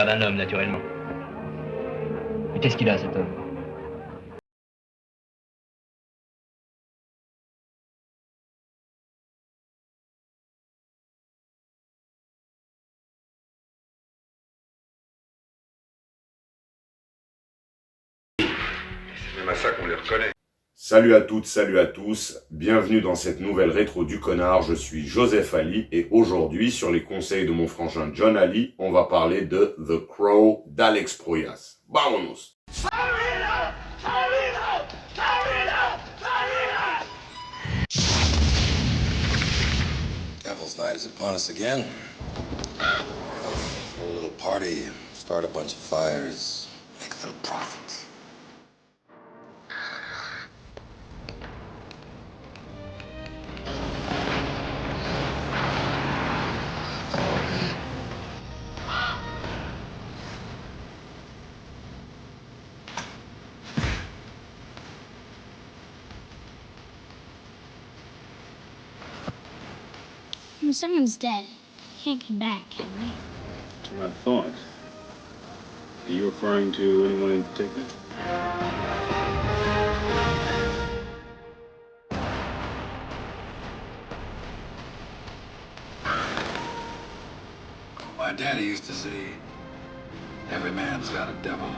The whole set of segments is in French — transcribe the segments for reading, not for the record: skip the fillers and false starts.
regard d'un homme, naturellement. Mais qu'est-ce qu'il a, cet homme? C'est même à ça qu'on les reconnaît. Salut à toutes, salut à tous, bienvenue dans cette nouvelle rétro du connard, je suis Joseph Ali et aujourd'hui, sur les conseils de mon frangin John Ali, on va parler de The Crow d'Alex Proyas. Vámonos! Devil's Night is upon us again. A little party, start a bunch of fires, make a little profit. When someone's dead, he can't come back, can we? That's what I thought. Are you referring to anyone in particular? My daddy used to say, every man's got a devil.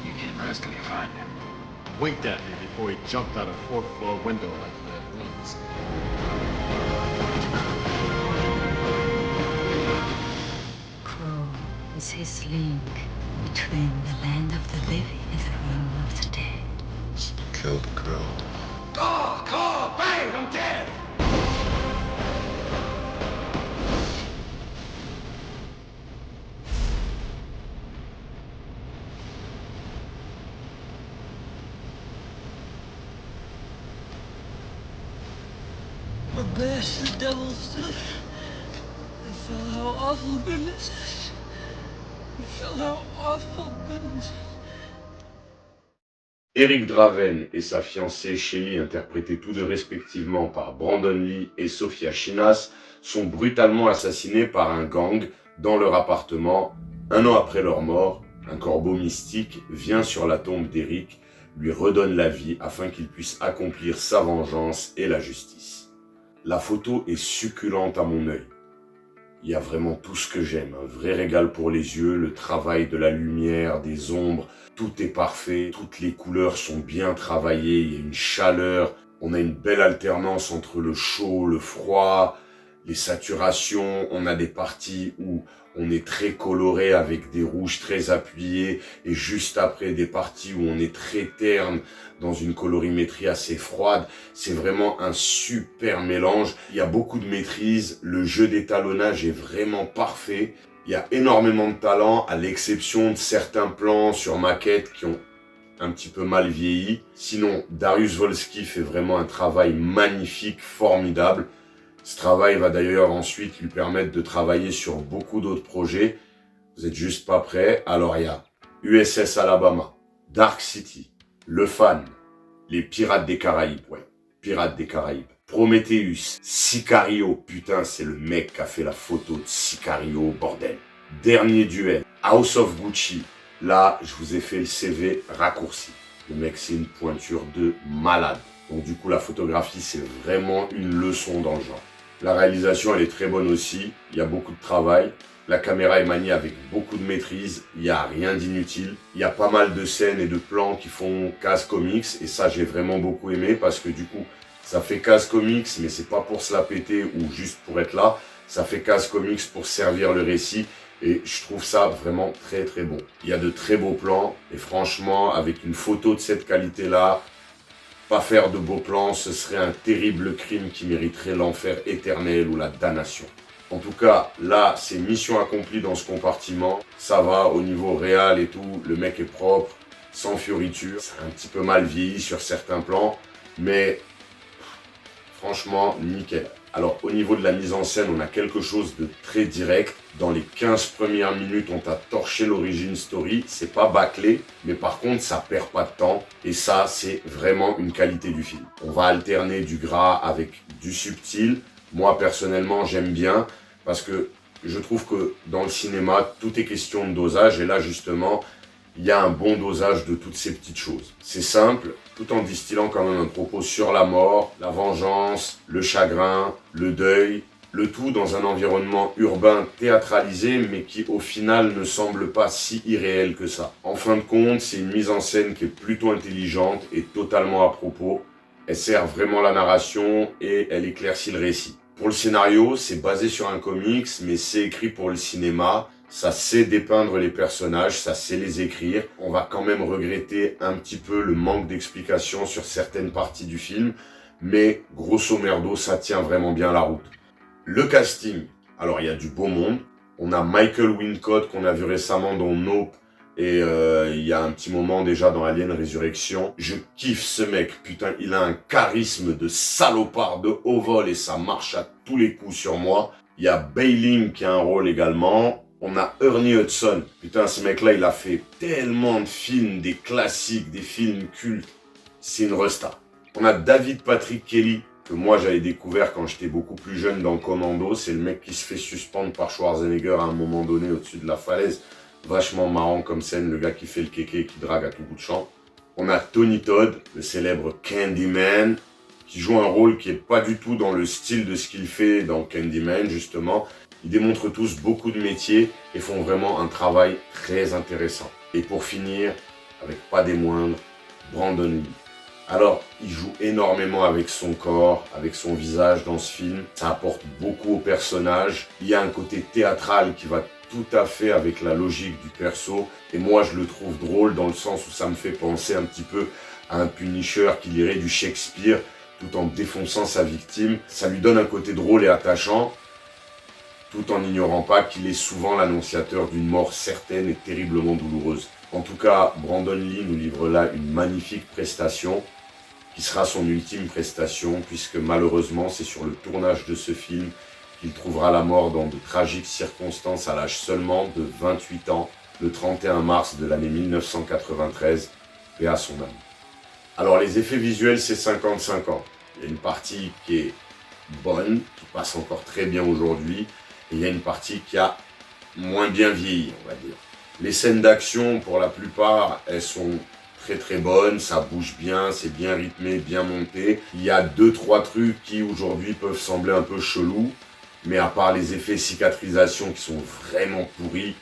You can't rest till you find him. Winked at me before he jumped out a fourth-floor window like that once. Crow is his link between the land of the living and the realm of the dead. Kill the crow. Call, bang, I'm dead! Or bash the devil's stuff. I felt how awful goodness is. I felt how awful goodness is. Eric Draven et sa fiancée Shelly, interprétés tous deux respectivement par Brandon Lee et Sophia Shinas, sont brutalement assassinés par un gang dans leur appartement. Un an après leur mort, un corbeau mystique vient sur la tombe d'Eric, lui redonne la vie afin qu'il puisse accomplir sa vengeance et la justice. La photo est succulente à mon œil. Il y a vraiment tout ce que j'aime, un vrai régal pour les yeux, le travail de la lumière, des ombres, tout est parfait, toutes les couleurs sont bien travaillées, il y a une chaleur, on a une belle alternance entre le chaud, le froid, les saturations, on a des parties où on est très coloré avec des rouges très appuyés et juste après des parties où on est très terne dans une colorimétrie assez froide. C'est vraiment un super mélange. Il y a beaucoup de maîtrise, le jeu d'étalonnage est vraiment parfait. Il y a énormément de talent à l'exception de certains plans sur maquette qui ont un petit peu mal vieilli. Sinon, Dariusz Wolski fait vraiment un travail magnifique, formidable. Ce travail va d'ailleurs ensuite lui permettre de travailler sur beaucoup d'autres projets. Vous êtes juste pas prêts. Alors il y a USS Alabama, Dark City, Le Fan, Les Pirates des Caraïbes, Pirates des Caraïbes, Prometheus, Sicario, putain c'est le mec qui a fait la photo de Sicario, bordel. Dernier duel, House of Gucci, là je vous ai fait le CV raccourci. Le mec c'est une pointure de malade. Donc du coup la photographie c'est vraiment une leçon dans le genre. La réalisation elle est très bonne aussi, il y a beaucoup de travail. La caméra est maniée avec beaucoup de maîtrise, il n'y a rien d'inutile. Il y a pas mal de scènes et de plans qui font case comics et ça j'ai vraiment beaucoup aimé parce que du coup ça fait case comics mais c'est pas pour se la péter ou juste pour être là. Ça fait case comics pour servir le récit et je trouve ça vraiment très très bon. Il y a de très beaux plans et franchement avec une photo de cette qualité là, pas faire de beaux plans, ce serait un terrible crime qui mériterait l'enfer éternel ou la damnation. En tout cas, là, c'est mission accomplie dans ce compartiment. Ça va au niveau réel et tout, le mec est propre, sans fioritures. C'est un petit peu mal vieilli sur certains plans, mais franchement, nickel. Alors, au niveau de la mise en scène, on a quelque chose de très direct. Dans les 15 premières minutes, on t'a torché l'origin story. C'est pas bâclé, mais par contre, ça perd pas de temps. Et ça, c'est vraiment une qualité du film. On va alterner du gras avec du subtil. Moi, personnellement, j'aime bien parce que Je trouve que dans le cinéma, tout est question de dosage, et là justement, il y a un bon dosage de toutes ces petites choses. C'est simple, tout en distillant quand même un propos sur la mort, la vengeance, le chagrin, le deuil, le tout dans un environnement urbain théâtralisé, mais qui au final ne semble pas si irréel que ça. En fin de compte, c'est une mise en scène qui est plutôt intelligente et totalement à propos. Elle sert vraiment la narration et elle éclaircit le récit. Pour le scénario, c'est basé sur un comics, mais c'est écrit pour le cinéma. Ça sait dépeindre les personnages, ça sait les écrire. On va quand même regretter un petit peu le manque d'explications sur certaines parties du film, mais grosso merdo, ça tient vraiment bien la route. Le casting, alors il y a du beau monde. On a Michael Wincott qu'on a vu récemment dans Nope et il y a un petit moment déjà dans Alien Résurrection. Je kiffe ce mec, putain, il a un charisme de salopard de haut vol et ça marche à tous les coups sur moi. Il y a Bailing qui a un rôle également. On a Ernie Hudson. Putain, ce mec-là, il a fait tellement de films, des classiques, des films cultes. C'est une resta. On a David Patrick Kelly, que moi j'avais découvert quand j'étais beaucoup plus jeune dans Commando. C'est le mec qui se fait suspendre par Schwarzenegger à un moment donné au-dessus de la falaise. Vachement marrant comme scène, le gars qui fait le kéké, qui drague à tout bout de champ. On a Tony Todd, le célèbre Candyman, qui joue un rôle qui est pas du tout dans le style de ce qu'il fait dans Candyman, justement. Ils démontrent tous beaucoup de métiers et font vraiment un travail très intéressant. Et pour finir, avec pas des moindres, Brandon Lee. Alors, il joue énormément avec son corps, avec son visage dans ce film. Ça apporte beaucoup au personnage. Il y a un côté théâtral qui va tout à fait avec la logique du perso. Et moi, je le trouve drôle dans le sens où ça me fait penser un petit peu à un Punisher qui lirait du Shakespeare tout en défonçant sa victime. Ça lui donne un côté drôle et attachant, tout en n'ignorant pas qu'il est souvent l'annonciateur d'une mort certaine et terriblement douloureuse. En tout cas, Brandon Lee nous livre là une magnifique prestation, qui sera son ultime prestation, puisque malheureusement, c'est sur le tournage de ce film qu'il trouvera la mort dans de tragiques circonstances à l'âge seulement de 28 ans, le 31 mars de l'année 1993, paix à son âme. Alors les effets visuels, c'est 50-50. Il y a une partie qui est bonne, qui passe encore très bien aujourd'hui, et il y a une partie qui a moins bien vieilli, on va dire. Les scènes d'action, pour la plupart, elles sont très très bonnes, ça bouge bien, c'est bien rythmé, bien monté. Il y a 2-3 trucs qui aujourd'hui peuvent sembler un peu chelous, mais à part les effets cicatrisation qui sont vraiment pourris,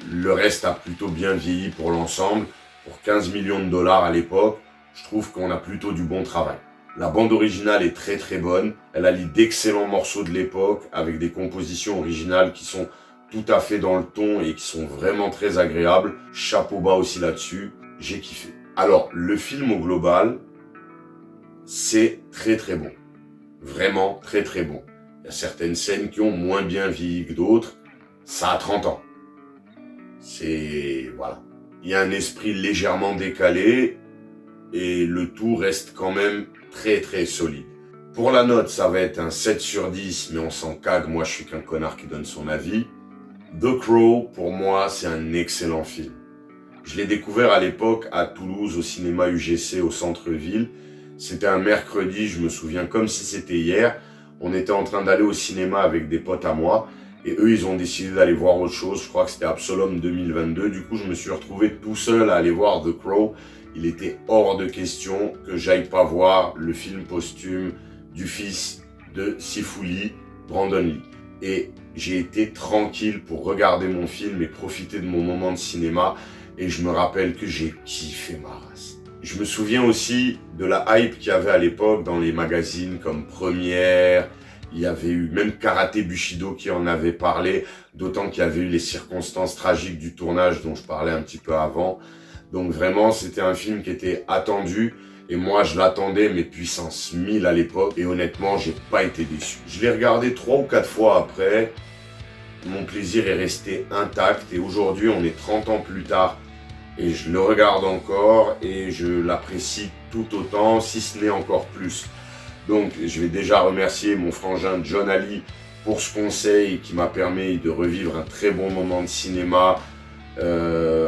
le reste a plutôt bien vieilli pour l'ensemble. Pour 15 millions de dollars à l'époque, je trouve qu'on a plutôt du bon travail. La bande originale est très très bonne, elle allie d'excellents morceaux de l'époque avec des compositions originales qui sont tout à fait dans le ton et qui sont vraiment très agréables. Chapeau bas aussi là-dessus, j'ai kiffé. Alors, le film au global, c'est très très bon. Vraiment très très bon. Il y a certaines scènes qui ont moins bien vieilli que d'autres. Ça a 30 ans. C'est... voilà. Il y a un esprit légèrement décalé et le tout reste quand même très très solide. Pour la note, ça va être un 7 sur 10, mais on s'en cague, moi je suis qu'un connard qui donne son avis. The Crow, pour moi, c'est un excellent film. Je l'ai découvert à l'époque à Toulouse, au cinéma UGC, au centre-ville. C'était un mercredi, je me souviens comme si c'était hier. On était en train d'aller au cinéma avec des potes à moi. Et eux, ils ont décidé d'aller voir autre chose. Je crois que c'était Absalom 2022. Du coup, je me suis retrouvé tout seul à aller voir The Crow. Il était hors de question que j'aille pas voir le film posthume du fils de Sifu Lee, Brandon Lee. Et j'ai été tranquille pour regarder mon film et profiter de mon moment de cinéma. Et je me rappelle que j'ai kiffé ma race. Je me souviens aussi de la hype qu'il y avait à l'époque dans les magazines comme Première. Il y avait eu même Karaté Bushido qui en avait parlé, d'autant qu'il y avait eu les circonstances tragiques du tournage dont je parlais un petit peu avant. Donc vraiment, c'était un film qui était attendu. Et moi, je l'attendais, mais puissance 1000 à l'époque. Et honnêtement, j'ai pas été déçu. Je l'ai regardé 3 ou 4 fois après. Mon plaisir est resté intact. Et aujourd'hui, on est 30 ans plus tard. Et je le regarde encore et je l'apprécie tout autant, si ce n'est encore plus. Donc, je vais déjà remercier mon frangin John Ali pour ce conseil qui m'a permis de revivre un très bon moment de cinéma,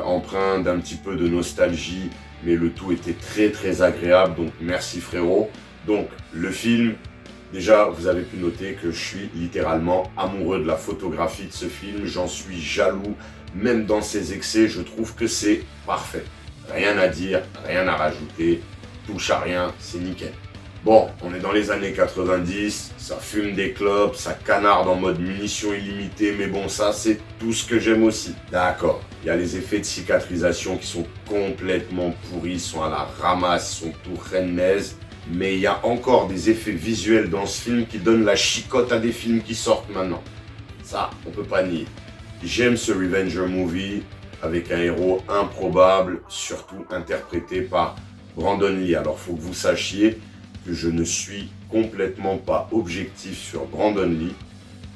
empreint d'un petit peu de nostalgie, mais le tout était très très agréable, donc merci frérot. Donc, le film, Déjà, vous avez pu noter que je suis littéralement amoureux de la photographie de ce film. J'en suis jaloux, même dans ses excès, je trouve que c'est parfait. Rien à dire, rien à rajouter, touche à rien, c'est nickel. Bon, on est dans les années 90, ça fume des clopes, ça canarde en mode munitions illimitées, mais bon, ça, c'est tout ce que j'aime aussi. D'accord, il y a les effets de cicatrisation qui sont complètement pourris, sont à la ramasse, sont tout rennaises, mais il y a encore des effets visuels dans ce film qui donnent la chicotte à des films qui sortent maintenant. Ça, on peut pas nier. J'aime ce Revenger movie avec un héros improbable, surtout interprété par Brandon Lee. Alors, faut que vous sachiez que je ne suis complètement pas objectif sur Brandon Lee.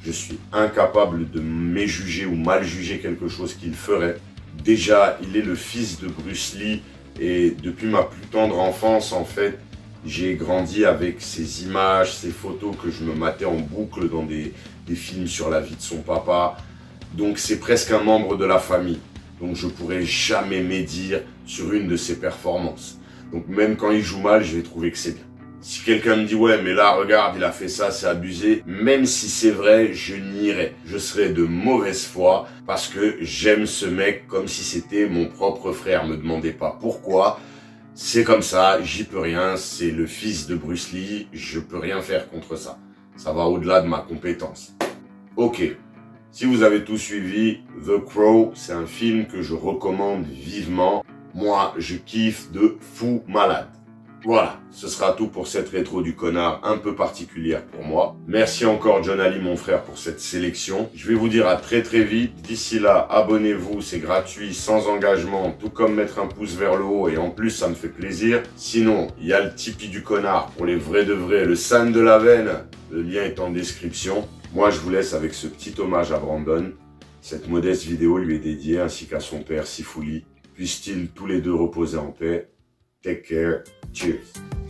Je suis incapable de méjuger ou mal juger quelque chose qu'il ferait. Déjà, il est le fils de Bruce Lee et depuis ma plus tendre enfance, en fait, j'ai grandi avec ces images, ces photos que je me matais en boucle dans des films sur la vie de son papa. Donc c'est presque un membre de la famille. Donc je pourrais jamais médire sur une de ses performances. Donc même quand il joue mal, je vais trouver que c'est bien. Si quelqu'un me dit « Ouais, mais là, regarde, il a fait ça, c'est abusé », même si c'est vrai, je nierai. Je serai de mauvaise foi parce que j'aime ce mec comme si c'était mon propre frère. Me demandez pas pourquoi. C'est comme ça, j'y peux rien, c'est le fils de Bruce Lee, je peux rien faire contre ça. Ça va au-delà de ma compétence. Ok, si vous avez tout suivi, The Crow, c'est un film que je recommande vivement. Moi, je kiffe de fou malade. Voilà, ce sera tout pour cette rétro du connard un peu particulière pour moi. Merci encore John Ali mon frère pour cette sélection. Je vais vous dire à très vite. D'ici là, abonnez-vous, c'est gratuit, sans engagement, tout comme mettre un pouce vers le haut et en plus ça me fait plaisir. Sinon, il y a le Tipeee du connard pour les vrais de vrais, le San de la veine. Le lien est en description. Moi je vous laisse avec ce petit hommage à Brandon. Cette modeste vidéo lui est dédiée ainsi qu'à son père Sifouli. Puissent-ils tous les deux reposer en paix. Take care. Cheers.